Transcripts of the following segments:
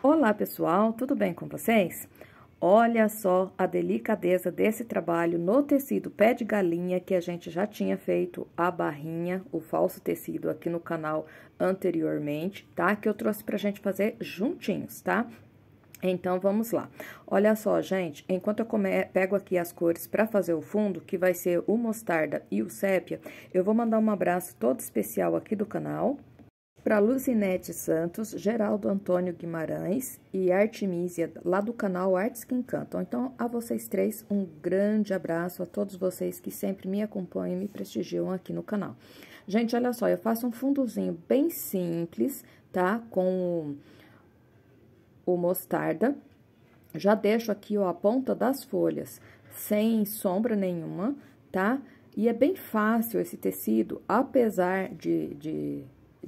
Olá pessoal, tudo bem com vocês? Olha só a delicadeza desse trabalho no tecido pé de galinha que a gente já tinha feito a barrinha, o falso tecido aqui no canal anteriormente, tá? Que eu trouxe pra gente fazer juntinhos, tá? Então, vamos lá. Olha só, gente, enquanto eu pego aqui as cores para fazer o fundo, que vai ser o mostarda e o sépia, eu vou mandar um abraço todo especial aqui do canal para Luzinete Santos, Geraldo Antônio Guimarães e Artemisia, lá do canal Artes que Encantam. Então, a vocês três, um grande abraço a todos vocês que sempre me acompanham e me prestigiam aqui no canal. Gente, olha só, eu faço um fundozinho bem simples, tá? Com o mostarda, já deixo aqui, ó, a ponta das folhas sem sombra nenhuma, tá? E é bem fácil esse tecido, apesar de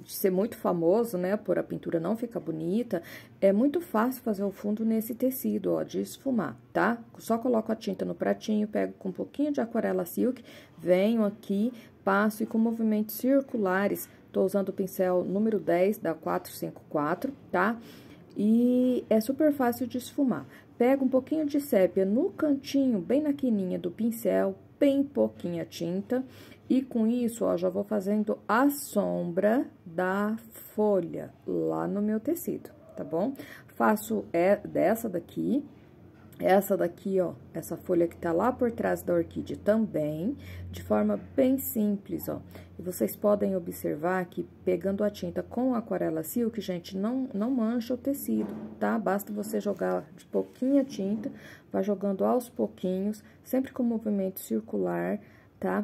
ser muito famoso, né, por a pintura não ficar bonita, é muito fácil fazer o fundo nesse tecido, ó, de esfumar, tá? Só coloco a tinta no pratinho, pego com um pouquinho de aquarela silk, venho aqui, passo e com movimentos circulares, tô usando o pincel número 10 da 454, tá? E é super fácil de esfumar. Pego um pouquinho de sépia no cantinho, bem na quininha do pincel, bem pouquinha tinta. E com isso, ó, já vou fazendo a sombra da folha lá no meu tecido, tá bom? Faço dessa daqui, essa daqui, ó, essa folha que tá lá por trás da orquídea também, de forma bem simples, ó. E vocês podem observar que pegando a tinta com a aquarela silk, gente, não mancha o tecido, tá? Basta você jogar de pouquinha tinta, vai jogando aos pouquinhos, sempre com movimento circular, tá?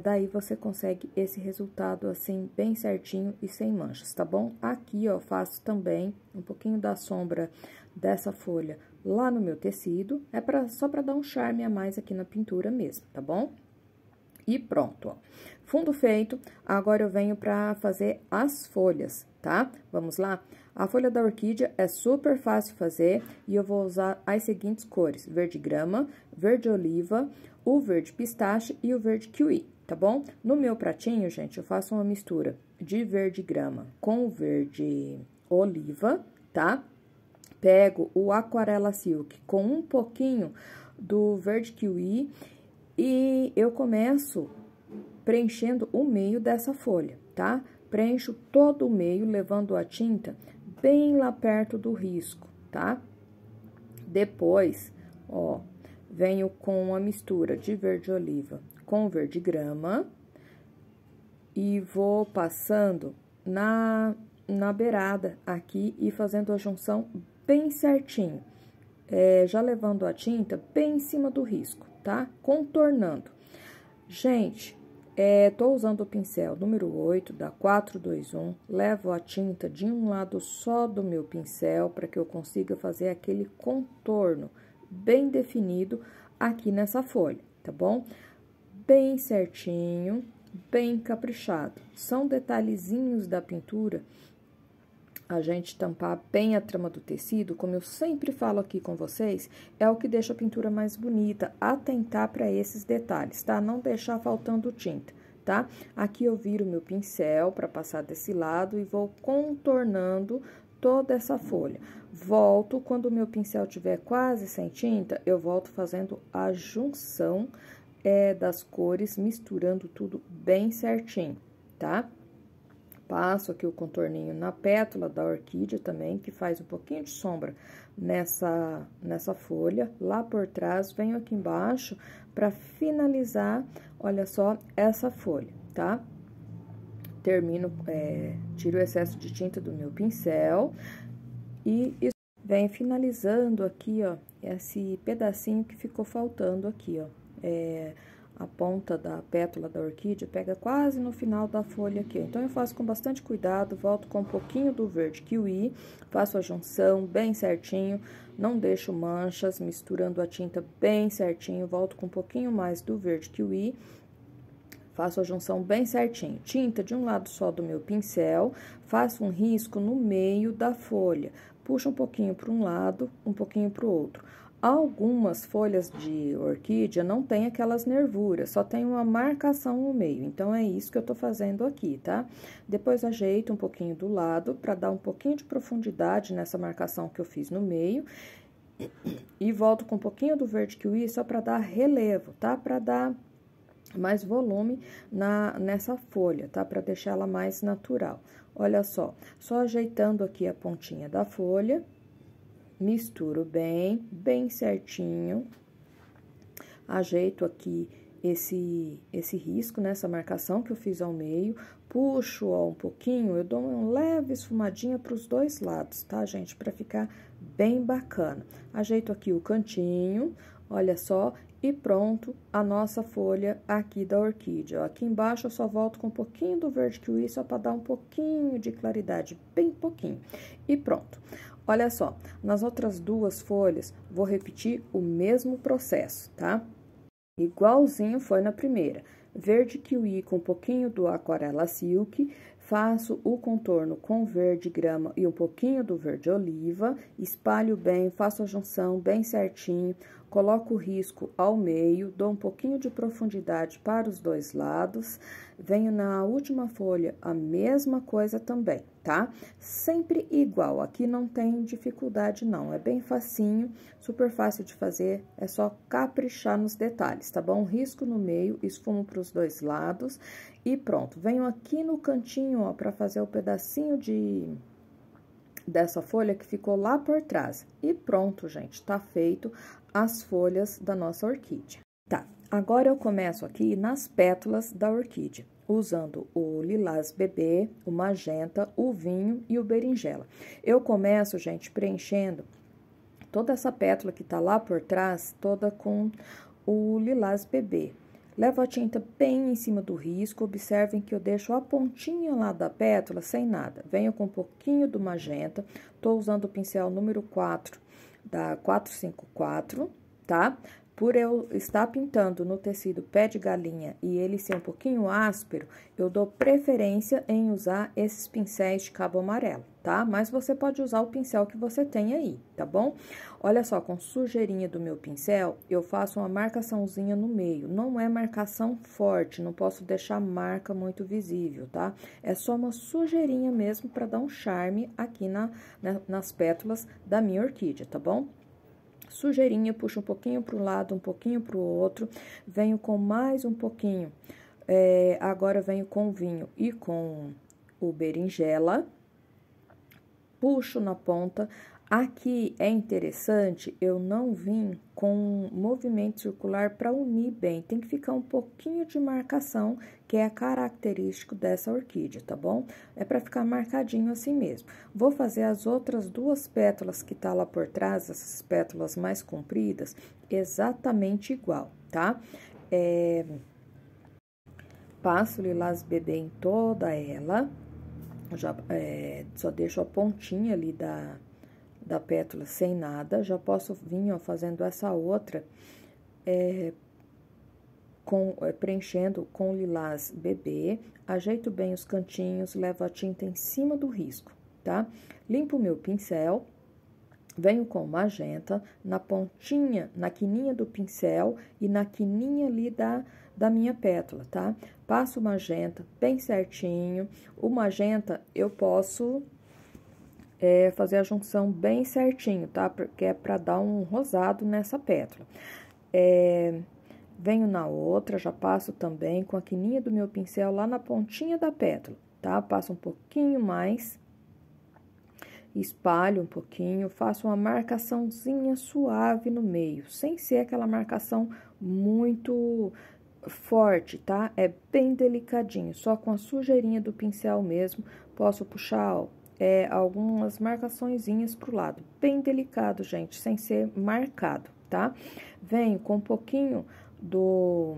Daí você consegue esse resultado assim, bem certinho e sem manchas, tá bom? Aqui, ó, faço também um pouquinho da sombra dessa folha lá no meu tecido, só pra dar um charme a mais aqui na pintura mesmo, tá bom? E pronto, ó. Fundo feito, agora eu venho pra fazer as folhas, tá? Vamos lá? A folha da orquídea é super fácil fazer e eu vou usar as seguintes cores: verde grama, verde oliva, o verde pistache e o verde kiwi, tá bom? No meu pratinho, gente, eu faço uma mistura de verde grama com o verde oliva, tá? Pego o aquarela silk com um pouquinho do verde kiwi e eu começo preenchendo o meio dessa folha, tá? Preencho todo o meio, levando a tinta bem lá perto do risco, tá? Depois, ó, venho com a mistura de verde oliva com verde grama e vou passando na beirada aqui e fazendo a junção bem certinho, já levando a tinta bem em cima do risco, tá? Contornando. Gente, tô usando o pincel número 8 da 421, levo a tinta de um lado só do meu pincel para que eu consiga fazer aquele contorno bem definido aqui nessa folha, tá bom? Bem certinho, bem caprichado. São detalhezinhos da pintura, a gente tampar bem a trama do tecido, como eu sempre falo aqui com vocês, é o que deixa a pintura mais bonita, atentar para esses detalhes, tá? Não deixar faltando tinta, tá? Aqui eu viro meu pincel para passar desse lado e vou contornando toda essa folha. Volto, quando o meu pincel tiver quase sem tinta, eu volto fazendo a junção das cores, misturando tudo bem certinho, tá? Passo aqui o contorninho na pétala da orquídea também, que faz um pouquinho de sombra nessa folha. Lá por trás, venho aqui embaixo para finalizar, olha só, essa folha, tá? Termino, tiro o excesso de tinta do meu pincel e venho finalizando aqui, ó, esse pedacinho que ficou faltando aqui, ó. A ponta da pétala da orquídea pega quase no final da folha aqui, ó. Então, eu faço com bastante cuidado, volto com um pouquinho do verde kiwi, faço a junção bem certinho, não deixo manchas, misturando a tinta bem certinho, volto com um pouquinho mais do verde kiwi, faço a junção bem certinho. Tinta de um lado só do meu pincel, faço um risco no meio da folha, puxo um pouquinho para um lado, um pouquinho para o outro. Algumas folhas de orquídea não tem aquelas nervuras, só tem uma marcação no meio. Então, é isso que eu tô fazendo aqui, tá? Depois, ajeito um pouquinho do lado, pra dar um pouquinho de profundidade nessa marcação que eu fiz no meio. E volto com um pouquinho do verde kiwi só pra dar relevo, tá? Pra dar mais volume nessa folha, tá? Pra deixar ela mais natural. Olha só ajeitando aqui a pontinha da folha. Misturo bem certinho. Ajeito aqui esse risco, nessa marcação que eu fiz ao meio. Puxo, ó, um pouquinho, eu dou uma leve esfumadinha para os dois lados, tá, gente? Para ficar bem bacana. Ajeito aqui o cantinho, olha só, e pronto a nossa folha aqui da orquídea. Ó, aqui embaixo eu só volto com um pouquinho do verde kiwi, só para dar um pouquinho de claridade, bem pouquinho. E pronto. Olha só, nas outras duas folhas, vou repetir o mesmo processo, tá? Igualzinho foi na primeira. Verde kiwi com um pouquinho do aquarela silk, faço o contorno com verde grama e um pouquinho do verde oliva, espalho bem, faço a junção bem certinho, coloco o risco ao meio, dou um pouquinho de profundidade para os dois lados, venho na última folha a mesma coisa também, tá? Sempre igual, aqui não tem dificuldade não, é bem facinho, super fácil de fazer, é só caprichar nos detalhes, tá bom? Risco no meio, esfumo para os dois lados e pronto. Venho aqui no cantinho, ó, para fazer o pedacinho dessa folha que ficou lá por trás. E pronto, gente, tá feito as folhas da nossa orquídea. Tá, agora eu começo aqui nas pétalas da orquídea, usando o lilás bebê, o magenta, o vinho e o berinjela. Eu começo, gente, preenchendo toda essa pétala que tá lá por trás, toda com o lilás bebê. Levo a tinta bem em cima do risco, observem que eu deixo a pontinha lá da pétala sem nada. Venho com um pouquinho do magenta, tô usando o pincel número 4 da 454, tá? Por eu estar pintando no tecido pé de galinha e ele ser um pouquinho áspero, eu dou preferência em usar esses pincéis de cabo amarelo, tá? Mas você pode usar o pincel que você tem aí, tá bom? Olha só, com sujeirinha do meu pincel, eu faço uma marcaçãozinha no meio. Não é marcação forte, não posso deixar marca muito visível, tá? É só uma sujeirinha mesmo para dar um charme aqui nas pétalas da minha orquídea, tá bom? Sujeirinha, puxo um pouquinho para um lado, um pouquinho para o outro, venho com mais um pouquinho, agora venho com o vinho e com o berinjela, puxo na ponta. Aqui é interessante, eu não vim com movimento circular para unir bem, tem que ficar um pouquinho de marcação, que é característico dessa orquídea, tá bom? É para ficar marcadinho assim mesmo. Vou fazer as outras duas pétalas que tá lá por trás, essas pétalas mais compridas, exatamente igual, tá? Passo lilás bebê em toda ela, só deixo a pontinha ali da pétala sem nada, já posso vir, ó, fazendo essa outra, preenchendo com lilás bebê, ajeito bem os cantinhos, levo a tinta em cima do risco, tá? Limpo o meu pincel, venho com magenta na pontinha, na quininha do pincel e na quininha ali da minha pétala, tá? Passo o magenta bem certinho, o magenta eu posso fazer a junção bem certinho, tá? Porque é pra dar um rosado nessa pétala. Venho na outra, já passo também com a quininha do meu pincel lá na pontinha da pétala, tá? Passo um pouquinho mais, espalho um pouquinho, faço uma marcaçãozinha suave no meio, sem ser aquela marcação muito forte, tá? É bem delicadinho, só com a sujeirinha do pincel mesmo, posso puxar, ó, algumas marcaçõezinhas pro lado, bem delicado, gente, sem ser marcado, tá? Venho com um pouquinho do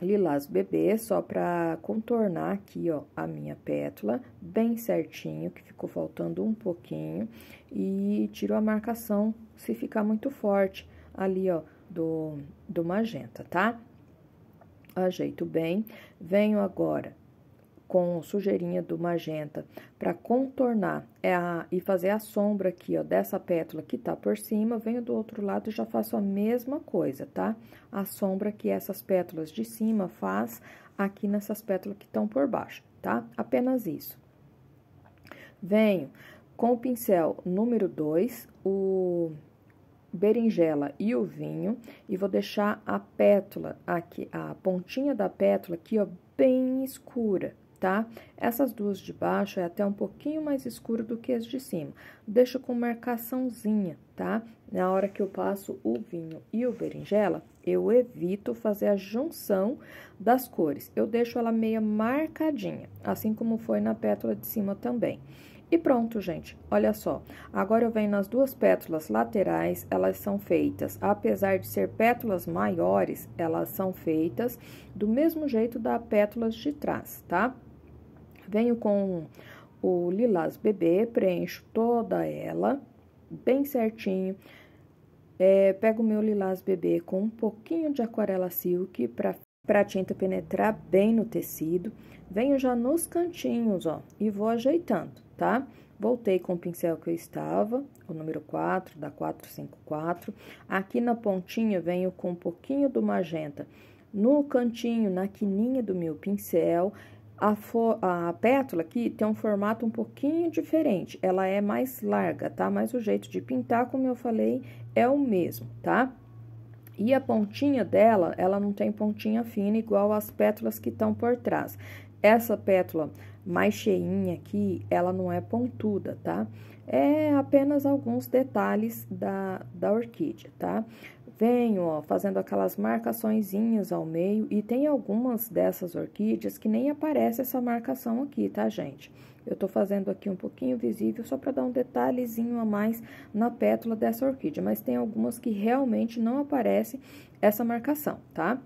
lilás bebê, só pra contornar aqui, ó, a minha pétala, bem certinho, que ficou faltando um pouquinho, e tiro a marcação, se ficar muito forte, ali, ó, do magenta, tá? Ajeito bem, venho agora com sujeirinha do magenta para contornar e fazer a sombra aqui, ó, dessa pétala que tá por cima, venho do outro lado e já faço a mesma coisa, tá? A sombra que essas pétalas de cima faz aqui nessas pétalas que estão por baixo, tá? Apenas isso. Venho com o pincel número 2, o berinjela e o vinho, e vou deixar a pétala aqui, a pontinha da pétala aqui, ó, bem escura, tá? Essas duas de baixo é até um pouquinho mais escuro do que as de cima. Deixo com marcaçãozinha, tá? Na hora que eu passo o vinho e o berinjela, eu evito fazer a junção das cores. Eu deixo ela meio marcadinha, assim como foi na pétala de cima também. E pronto, gente, olha só. Agora eu venho nas duas pétalas laterais, elas são feitas, apesar de ser pétalas maiores, elas são feitas do mesmo jeito das pétalas de trás, tá? Venho com o lilás bebê, preencho toda ela, bem certinho. Pego o meu lilás bebê com um pouquinho de aquarela silk para a tinta penetrar bem no tecido. Venho já nos cantinhos, ó, e vou ajeitando, tá? Voltei com o pincel que eu estava, o número 4, da 454. Aqui na pontinha, venho com um pouquinho do magenta no cantinho, na quininha do meu pincel. A pétala aqui tem um formato um pouquinho diferente, ela é mais larga, tá? Mas o jeito de pintar, como eu falei, é o mesmo, tá? E a pontinha dela, ela não tem pontinha fina, igual as pétalas que estão por trás. Essa pétala mais cheinha aqui, ela não é pontuda, tá? É apenas alguns detalhes da orquídea, tá? Venho, ó, fazendo aquelas marcaçõezinhas ao meio, e tem algumas dessas orquídeas que nem aparece essa marcação aqui, tá, gente? Eu tô fazendo aqui um pouquinho visível, só para dar um detalhezinho a mais na pétala dessa orquídea, mas tem algumas que realmente não aparece essa marcação, tá?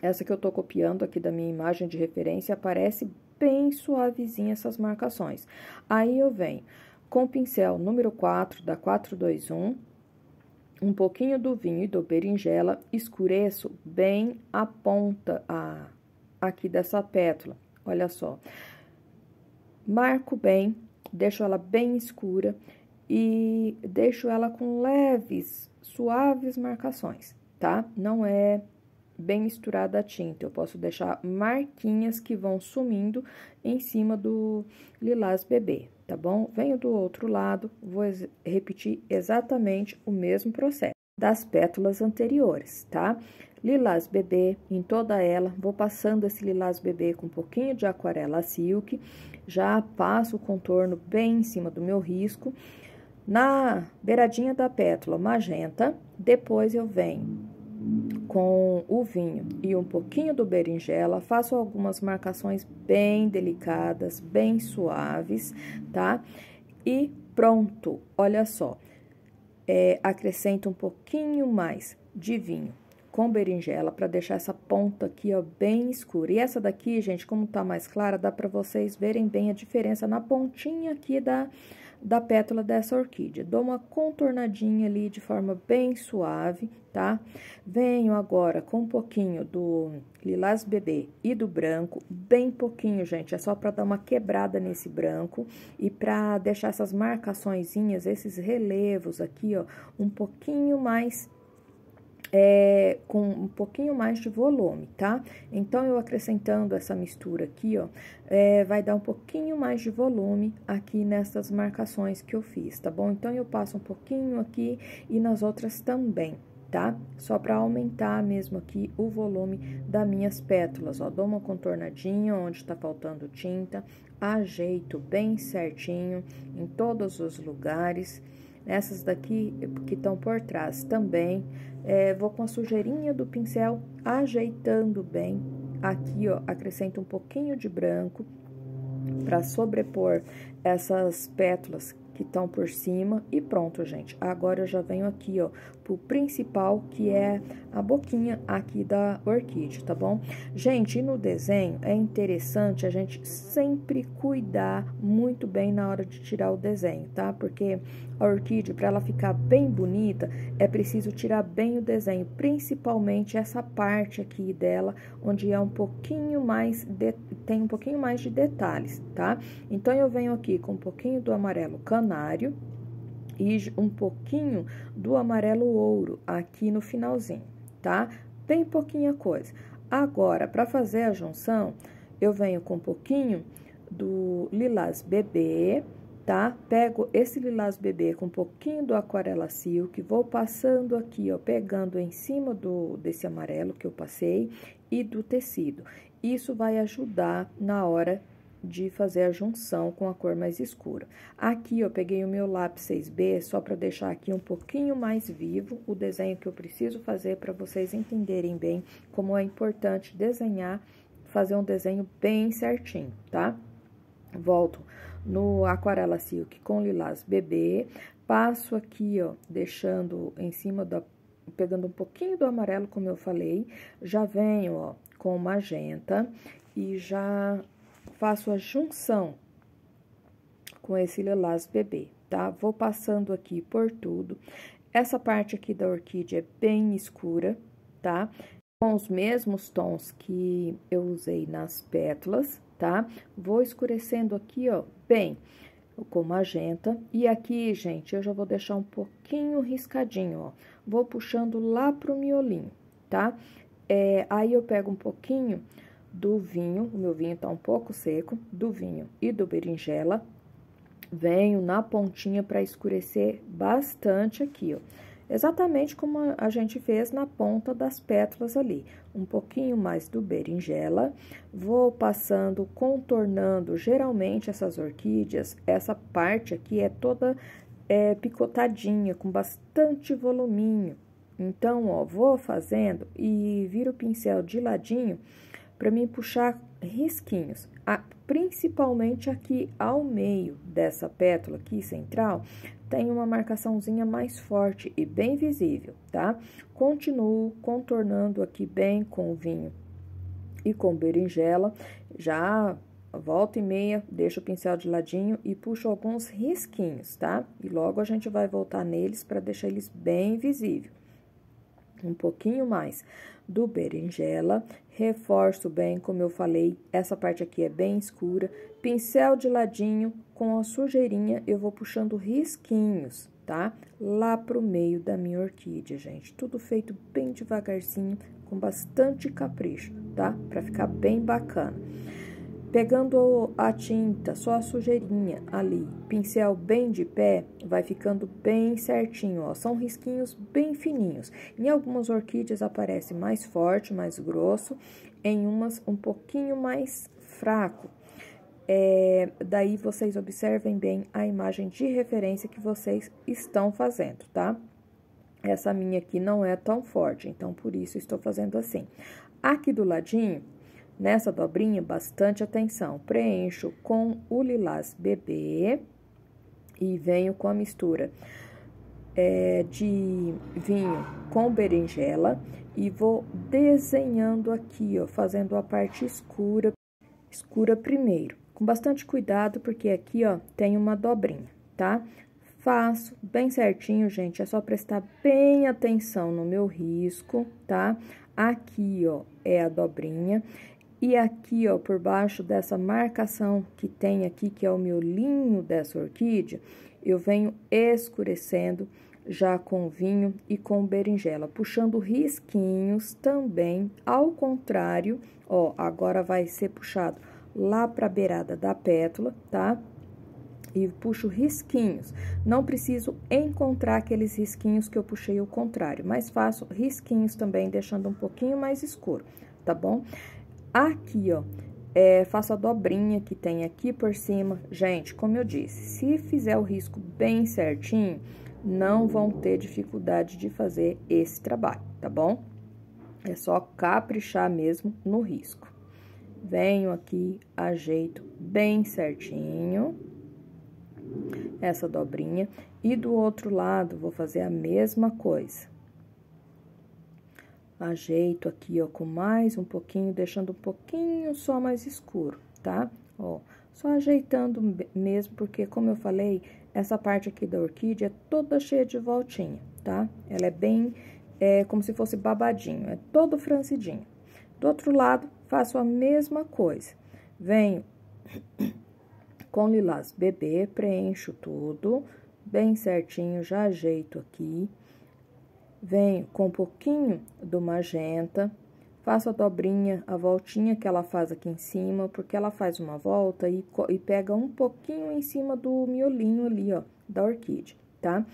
Essa que eu tô copiando aqui da minha imagem de referência, aparece bem suavezinha essas marcações. Aí, eu venho com o pincel número 4, da 421, um pouquinho do vinho e do berinjela, escureço bem a ponta aqui dessa pétala, olha só. Marco bem, deixo ela bem escura e deixo ela com leves, suaves marcações, tá? Não é bem misturada a tinta, eu posso deixar marquinhas que vão sumindo em cima do lilás bebê, tá bom? Venho do outro lado, vou repetir exatamente o mesmo processo das pétalas anteriores, tá? Lilás bebê em toda ela, vou passando esse lilás bebê com um pouquinho de aquarela silk, já passo o contorno bem em cima do meu risco. Na beiradinha da pétala magenta, depois eu venho com o vinho e um pouquinho do berinjela, faço algumas marcações bem delicadas, bem suaves, tá? E pronto, olha só, acrescento um pouquinho mais de vinho com berinjela para deixar essa ponta aqui, ó, bem escura. E essa daqui, gente, como tá mais clara, dá para vocês verem bem a diferença na pontinha aqui da pétala dessa orquídea. Dou uma contornadinha ali de forma bem suave, tá? Venho agora com um pouquinho do lilás bebê e do branco, bem pouquinho, gente, é só para dar uma quebrada nesse branco e para deixar essas marcaçõezinhas, esses relevos aqui, ó, um pouquinho mais com um pouquinho mais de volume, tá? Então, eu acrescentando essa mistura aqui, ó, vai dar um pouquinho mais de volume aqui nessas marcações que eu fiz, tá bom? Então, eu passo um pouquinho aqui e nas outras também, tá? Só para aumentar mesmo aqui o volume das minhas pétalas, ó. Dou uma contornadinha onde tá faltando tinta, ajeito bem certinho em todos os lugares. Essas daqui que estão por trás também, vou com a sujeirinha do pincel ajeitando bem. Aqui, ó, acrescento um pouquinho de branco para sobrepor essas pétalas que estão por cima e pronto, gente. Agora eu já venho aqui, ó, pro principal, que é a boquinha aqui da orquídea, tá bom? Gente, e no desenho é interessante a gente sempre cuidar muito bem na hora de tirar o desenho, tá? Porque a orquídea, para ela ficar bem bonita, é preciso tirar bem o desenho, principalmente essa parte aqui dela, onde é um pouquinho mais, tem um pouquinho mais de detalhes, tá? Então, eu venho aqui com um pouquinho do amarelo canário e um pouquinho do amarelo ouro aqui no finalzinho, tá? Bem pouquinha coisa. Agora, para fazer a junção, eu venho com um pouquinho do lilás bebê, tá? Pego esse lilás bebê com um pouquinho do aquarela silk, vou passando aqui, ó, pegando em cima desse amarelo que eu passei e do tecido. Isso vai ajudar na hora de fazer a junção com a cor mais escura. Aqui, eu peguei o meu lápis 6B só para deixar aqui um pouquinho mais vivo o desenho que eu preciso fazer para vocês entenderem bem como é importante desenhar, fazer um desenho bem certinho, tá? Volto no aquarela silk com lilás bebê, passo aqui, ó, deixando em cima pegando um pouquinho do amarelo, como eu falei, já venho, ó, com magenta e já faço a junção com esse lilás bebê, tá? Vou passando aqui por tudo. Essa parte aqui da orquídea é bem escura, tá? Com os mesmos tons que eu usei nas pétalas, tá? Vou escurecendo aqui, ó, bem, com magenta. E aqui, gente, eu já vou deixar um pouquinho riscadinho, ó. Vou puxando lá pro miolinho, tá? Aí, eu pego um pouquinho do vinho, o meu vinho tá um pouco seco, do vinho e do berinjela. Venho na pontinha para escurecer bastante aqui, ó. Exatamente como a gente fez na ponta das pétalas ali. Um pouquinho mais do berinjela. Vou passando, contornando. Geralmente, essas orquídeas, essa parte aqui é toda picotadinha, com bastante voluminho. Então, ó, vou fazendo e viro o pincel de ladinho para mim puxar risquinhos, principalmente aqui ao meio dessa pétala aqui central, tem uma marcaçãozinha mais forte e bem visível, tá? Continuo contornando aqui bem com o vinho e com berinjela, já volta e meia, deixo o pincel de ladinho e puxo alguns risquinhos, tá? E logo a gente vai voltar neles para deixar eles bem visíveis. Um pouquinho mais do berinjela, reforço bem, como eu falei, essa parte aqui é bem escura, pincel de ladinho, com a sujeirinha, eu vou puxando risquinhos, tá? Lá pro meio da minha orquídea, gente, tudo feito bem devagarzinho, com bastante capricho, tá? Pra ficar bem bacana. Pegando a tinta, só a sujeirinha ali, pincel bem de pé, vai ficando bem certinho, ó. São risquinhos bem fininhos. Em algumas orquídeas aparece mais forte, mais grosso, em umas um pouquinho mais fraco. Daí, vocês observem bem a imagem de referência que vocês estão fazendo, tá? Essa minha aqui não é tão forte, então, por isso, estou fazendo assim. Aqui do ladinho, nessa dobrinha, bastante atenção, preencho com o lilás bebê e venho com a mistura de vinho com berinjela e vou desenhando aqui, ó, fazendo a parte escura primeiro, com bastante cuidado, porque aqui, ó, tem uma dobrinha, tá? Faço bem certinho, gente, é só prestar bem atenção no meu risco, tá? Aqui, ó, é a dobrinha. E aqui, ó, por baixo dessa marcação que tem aqui, que é o miolinho dessa orquídea, eu venho escurecendo já com vinho e com berinjela, puxando risquinhos também, ao contrário, ó, agora vai ser puxado lá pra beirada da pétala, tá? E puxo risquinhos. Não preciso encontrar aqueles risquinhos que eu puxei ao contrário, mas faço risquinhos também, deixando um pouquinho mais escuro, tá bom? Aqui, ó, faço a dobrinha que tem aqui por cima. Gente, como eu disse, se fizer o risco bem certinho, não vão ter dificuldade de fazer esse trabalho, tá bom? É só caprichar mesmo no risco. Venho aqui, ajeito bem certinho. essa dobrinha. E do outro lado, vou fazer a mesma coisa. Ajeito aqui, ó, com mais um pouquinho, deixando um pouquinho só mais escuro, tá? Ó, só ajeitando mesmo, porque, como eu falei, essa parte aqui da orquídea é toda cheia de voltinha, tá? Ela é bem, como se fosse babadinho, é todo franzidinho. Do outro lado, faço a mesma coisa. Venho com lilás bebê, preencho tudo bem certinho, já ajeito aqui. Venho com um pouquinho do magenta, faço a dobrinha, a voltinha que ela faz aqui em cima, porque ela faz uma volta e pega um pouquinho em cima do miolinho ali, ó, da orquídea, tá?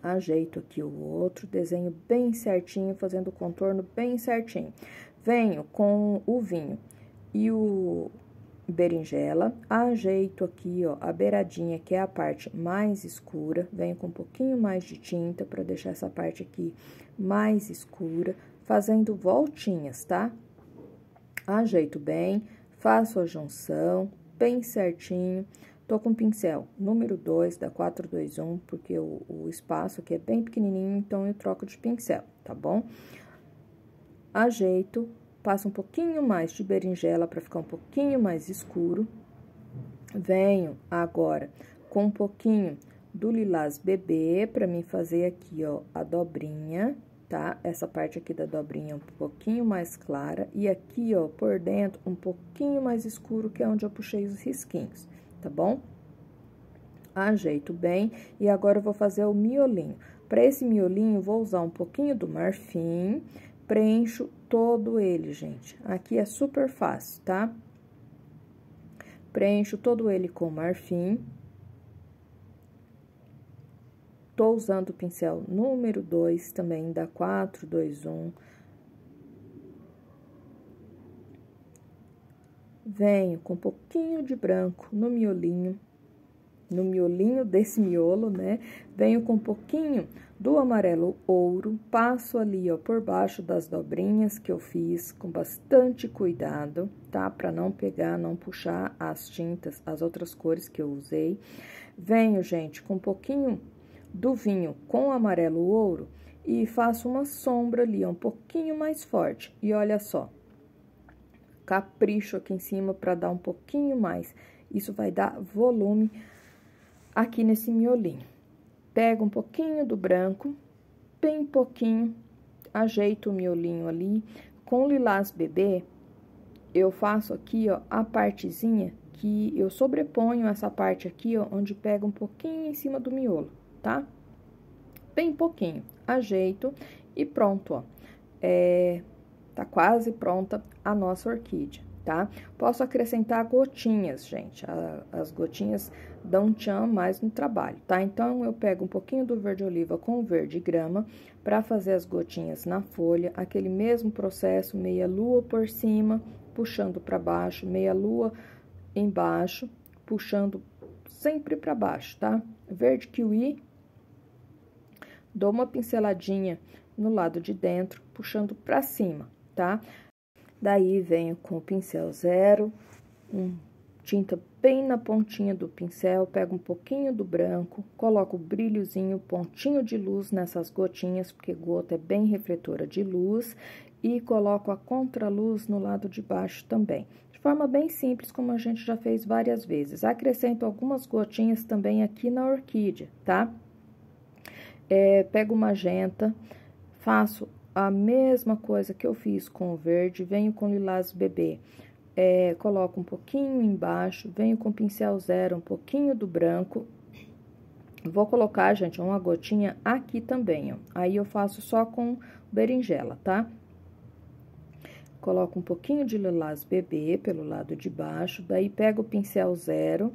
Ajeito aqui o outro, desenho bem certinho, fazendo o contorno bem certinho. Venho com o vinho e o berinjela, ajeito aqui, ó, a beiradinha, que é a parte mais escura, venho com um pouquinho mais de tinta para deixar essa parte aqui mais escura, fazendo voltinhas, tá? Ajeito bem, faço a junção bem certinho. Tô com o pincel número 2 da 421, porque o espaço aqui é bem pequenininho, então eu troco de pincel, tá bom? Ajeito, passo um pouquinho mais de berinjela para ficar um pouquinho mais escuro. Venho agora com um pouquinho do lilás bebê para mim fazer aqui, ó, a dobrinha, tá? Essa parte aqui da dobrinha um pouquinho mais clara e aqui, ó, por dentro um pouquinho mais escuro, que é onde eu puxei os risquinhos, tá bom? Ajeito bem e agora eu vou fazer o miolinho. Para esse miolinho, vou usar um pouquinho do marfim, preencho todo ele, gente. Aqui é super fácil, tá? Preencho todo ele com marfim. Tô usando o pincel número 2 também, da 421. Venho com um pouquinho de branco no miolinho desse miolo, né? Venho com um pouquinho do amarelo ouro, passo ali, ó, por baixo das dobrinhas que eu fiz, com bastante cuidado, tá? Pra não pegar, não puxar as tintas, as outras cores que eu usei. Venho, gente, com um pouquinho do vinho com amarelo ouro e faço uma sombra ali, ó, um pouquinho mais forte. E olha só, capricho aqui em cima pra dar um pouquinho mais. Isso vai dar volume aqui nesse miolinho. Pego um pouquinho do branco, bem pouquinho, ajeito o miolinho ali. Com lilás bebê, eu faço aqui, ó, a partezinha que eu sobreponho essa parte aqui, ó, onde pega um pouquinho em cima do miolo, tá? Bem pouquinho. Ajeito e pronto, ó. Tá quase pronta a nossa orquídea, tá? Posso acrescentar gotinhas, gente. As gotinhas dão um tchan mais no trabalho, tá? Então, eu pego um pouquinho do verde oliva com verde grama para fazer as gotinhas na folha. Aquele mesmo processo, meia lua por cima, puxando para baixo, meia lua embaixo, puxando sempre para baixo, tá? Verde kiwi, dou uma pinceladinha no lado de dentro, puxando para cima, tá? Daí, venho com o pincel 0, tinta bem na pontinha do pincel, pego um pouquinho do branco, coloco o brilhozinho, pontinho de luz nessas gotinhas, porque gota é bem refletora de luz, e coloco a contraluz no lado de baixo também. De forma bem simples, como a gente já fez várias vezes. Acrescento algumas gotinhas também aqui na orquídea, tá? Pego o magenta, faço a mesma coisa que eu fiz com o verde, venho com lilás bebê, coloco um pouquinho embaixo, venho com pincel 0, um pouquinho do branco. Vou colocar, gente, uma gotinha aqui também, ó. Aí, eu faço só com berinjela, tá? Coloco um pouquinho de lilás bebê pelo lado de baixo, daí pego o pincel 0,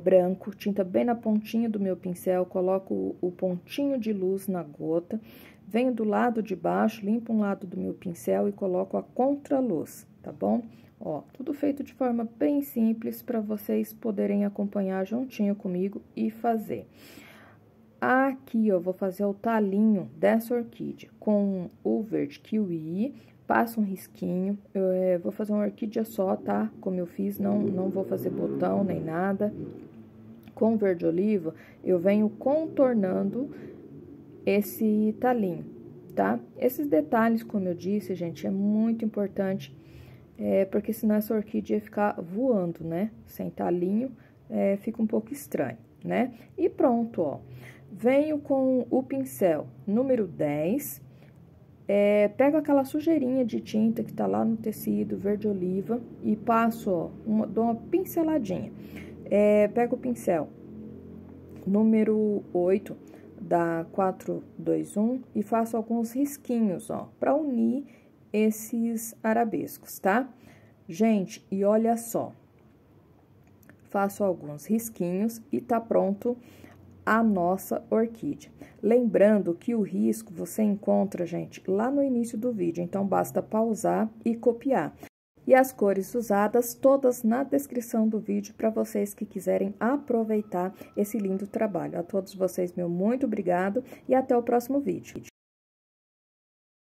branco, tinta bem na pontinha do meu pincel, coloco o pontinho de luz na gota, venho do lado de baixo, limpo um lado do meu pincel e coloco a contraluz, tá bom? Ó, tudo feito de forma bem simples para vocês poderem acompanhar juntinho comigo e fazer. Aqui, ó, vou fazer o talinho dessa orquídea com o verde kiwi, passa um risquinho. Eu vou fazer uma orquídea só, tá? Como eu fiz, não vou fazer botão nem nada. Com verde oliva, eu venho contornando esse talinho, tá? Esses detalhes, como eu disse, gente, é muito importante, porque senão essa orquídea ia ficar voando, né? Sem talinho, fica um pouco estranho, né? E pronto, ó. Venho com o pincel número 10, pego aquela sujeirinha de tinta que tá lá no tecido verde oliva e passo, ó, dou uma pinceladinha. Pego o pincel número 8 da 421 e faço alguns risquinhos, ó, para unir esses arabescos, tá? Gente, e olha só, faço alguns risquinhos e tá pronto a nossa orquídea. Lembrando que o risco você encontra, gente, lá no início do vídeo, então basta pausar e copiar. E as cores usadas todas na descrição do vídeo para vocês que quiserem aproveitar esse lindo trabalho. A todos vocês, meu muito obrigado e até o próximo vídeo.